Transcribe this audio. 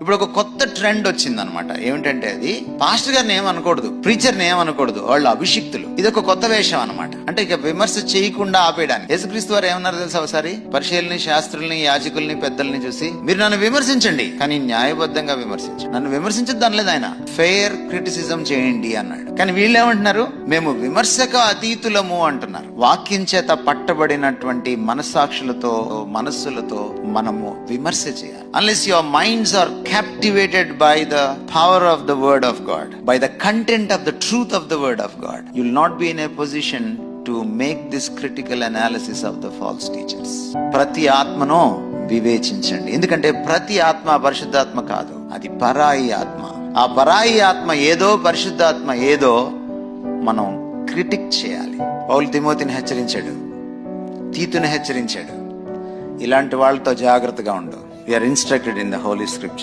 ఇప్పుడు ఒక కొత్త ట్రెండ్ వచ్చింది అనమాట. ఏమిటంటే అది పాస్టర్ గారిని ఏమనకూడదు, ప్రీచర్ని ఏమనకూడదు, వాళ్ళు అభిషిక్తులు. ఇది ఒక కొత్త వేషం అనమాట. అంటే ఇక విమర్శ చేయకుండా ఆపేయడానికి. యేసుక్రీస్తు వారు ఏమన్నారు తెలుసా? ఒకసారి పరిశీలని, శాస్త్రుల్ని, యాజకుల్ని, పెద్దల్ని చూసి, మీరు నన్ను విమర్శించండి కానీ న్యాయబద్ధంగా విమర్శించండి, నన్ను విమర్శించద్దు అనలేదు ఆయన, ఫెయిర్ క్రిటిసిజం చేయండి అన్నాడు. కానీ వీళ్ళు ఏమంటున్నారు? మేము విమర్శక అతీతులము అంటున్నారు. వాక్యం చేత పట్టబడినటువంటి మనస్సాక్షులతో, మనస్సులతో మనము విమర్శ చేయాలి. Unless your minds are captivated by the power of the word of God, by the content of the truth of the word of God, you will not be in a position to make this critical analysis of the false teachers. ప్రతి ఆత్మను వివేచించండి. ఎందుకంటే ప్రతి ఆత్మ పరిశుద్ధాత్మ కాదు, అది పరాయి ఆత్మ. ఆ పరాయి ఆత్మ ఏదో, పరిశుద్ధాత్మ ఏదో మనం క్రిటిక్ చేయాలి. పౌలు తిమోతిని హెచ్చరించాడు, తీతుని హెచ్చరించాడు, ఇలాంటి వాళ్ళతో జాగ్రత్తగా ఉండు. We are instructed in the Holy Scripture.